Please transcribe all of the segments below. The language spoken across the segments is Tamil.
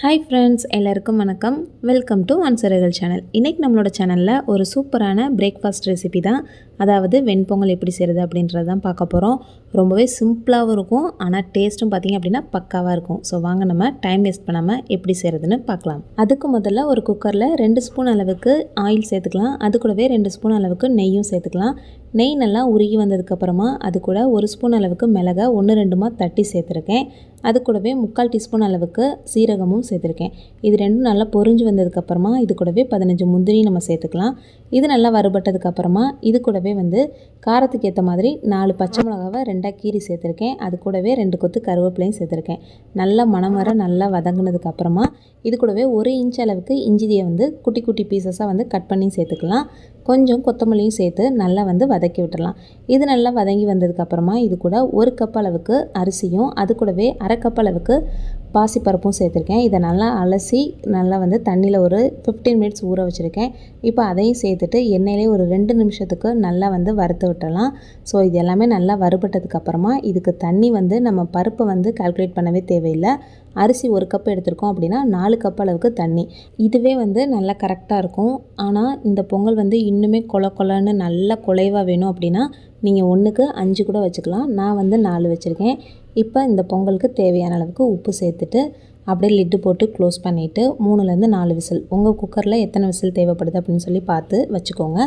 ஹாய் ஃப்ரெண்ட்ஸ், எல்லாருக்கும் வணக்கம். வெல்கம் டு ஒன்சரகல் சேனல். இன்றைக்கி நம்மளோட சேனலில் ஒரு சூப்பரான பிரேக்ஃபாஸ்ட் ரெசிபி தான், அதாவது வெண்பொங்கல் எப்படி செய்கிறது அப்படின்றது தான் பார்க்க போகிறோம். ரொம்பவே சிம்பிளாகவும் இருக்கும், ஆனால் டேஸ்ட்டும் பார்த்திங்க அப்படின்னா பக்காவாக இருக்கும். ஸோ வாங்க நம்ம டைம் வேஸ்ட் பண்ணாமல் எப்படி செய்கிறதுன்னு பார்க்கலாம். அதுக்கு முதல்ல ஒரு குக்கரில் 2 ஸ்பூன் அளவுக்கு ஆயில் சேர்த்துக்கலாம். அது கூடவே 2 ஸ்பூன் அளவுக்கு நெய்யும் சேர்த்துக்கலாம். நெய் நல்லா உருகி வந்ததுக்கப்புறமா அது கூட 1 ஸ்பூன் அளவுக்கு மிளகா 1-2 தட்டி சேர்த்துருக்கேன். அது கூடவே 3/4 டீஸ்பூன் அளவுக்கு சீரகமும் சேர்த்துருக்கேன். இது ரெண்டும் நல்லா பொரிஞ்சு வந்ததுக்கப்புறமா இது கூடவே 15 முந்திரி நம்ம சேர்த்துக்கலாம். இது நல்லா வறுபட்டதுக்கப்புறமா இது கூடவே காரத்துக்கு ஏற்ற மாதிரி 4 பச்சை மிளகாவை 2ஆக கீறி சேர்த்துருக்கேன். அது கூடவே 2 கொத்து கருவேப்பிலையும் சேர்த்துருக்கேன். நல்லா மணம் வர நல்லா வதங்கினதுக்கப்புறமா இது கூடவே 1 இன்ச் அளவுக்கு இஞ்சியை குட்டி குட்டி பீசஸாக கட் பண்ணி சேர்த்துக்கலாம். கொஞ்சம் கொத்தமல்லியும் சேர்த்து நல்லா வதக்கி விட்டுடலாம். இது நல்லா வதங்கி வந்ததுக்கப்புறமா இது கூட 1 கப் அளவுக்கு அரிசியும் அது கூடவே 1/2 கப் அளவுக்கு பாசிப்பருப்பும் சேர்த்துருக்கேன். இதை நல்லா அலசி நல்லா தண்ணியில் ஒரு 15 மினிட்ஸ் ஊற வச்சுருக்கேன். இப்போ அதையும் சேர்த்துட்டு எண்ணெயிலே ஒரு 2 நிமிஷத்துக்கு நல்லா வறுத்து விட்டுடலாம். ஸோ இது எல்லாமே நல்லா வறுபட்டதுக்கப்புறமா இதுக்கு தண்ணி நம்ம பருப்பை கால்குலேட் பண்ணவே தேவையில்லை. அரிசி 1 கப் எடுத்திருக்கோம் அப்படின்னா 4 கப் அளவுக்கு தண்ணி, இதுவே நல்லா கரெக்டாக இருக்கும். ஆனால் இந்த பொங்கல் இன்னுமே கொலன்னு நல்லா குலைவாக வேணும் அப்படின்னா நீங்கள் 1க்கு 5 கூட வச்சுக்கலாம். நான் 4 வச்சுருக்கேன். இப்போ இந்த பொங்கலுக்கு தேவையான அளவுக்கு உப்பு சேர்த்துட்டு அப்படியே லிட்டு போட்டு க்ளோஸ் பண்ணிவிட்டு 3லேருந்து 4 விசில், உங்கள் குக்கரில் எத்தனை விசில் தேவைப்படுது அப்படின்னு சொல்லி பார்த்து வச்சுக்கோங்க.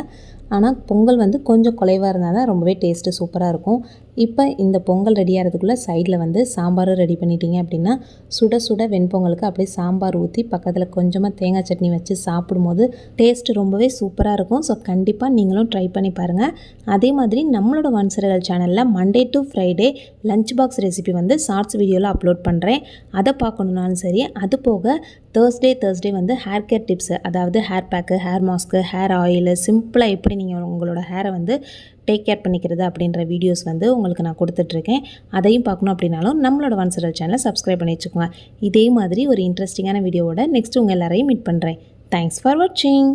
ஆனால் பொங்கல் கொஞ்சம் குலைவாக இருந்தால் தான் ரொம்பவே டேஸ்ட்டு சூப்பராக இருக்கும். இப்போ இந்த பொங்கல் ரெடி ஆகிறதுக்குள்ளே சைடில் சாம்பாரும் ரெடி பண்ணிட்டீங்க அப்படின்னா சுட சுட வெண்பொங்கலுக்கு அப்படியே சாம்பார் ஊற்றி பக்கத்தில் கொஞ்சமாக தேங்காய் சட்னி வச்சு சாப்பிடும்போது டேஸ்ட்டு ரொம்பவே சூப்பராக இருக்கும். ஸோ கண்டிப்பாக நீங்களும் ட்ரை பண்ணி பாருங்கள். அதே மாதிரி நம்மளோட ஒன்சரகல் சேனலில் Monday to Friday lunch box recipe shorts வீடியோவில் அப்லோட் பண்ணுறேன். அதை பார்க்கணுன்னாலும் சரி, அது போக தேர்ஸ்டே ஹேர் கேர் டிப்ஸு, அதாவது hair pack, hair mask, hair oil, சிம்பிளாக எப்படி நீங்கள் உங்களோட ஹேரை டேக் கேர் பண்ணிக்கிறது அப்படின்ற வீடியோஸ் உங்களுக்கு நான் கொடுத்துட்ருக்கேன். அதையும் பார்க்கணும் அப்படின்னாலும் நம்மளோட ஒன்சரகல் சேனலை சப்ஸ்கிரைப் பண்ணி வச்சுக்கோங்க. இதே மாதிரி ஒரு இன்ட்ரெஸ்டிங்கான வீடியோவோட நெக்ஸ்ட் உங்கள் எல்லாரையும் மீட் பண்ணுறேன். தேங்க்ஸ் ஃபார் வாட்சிங்.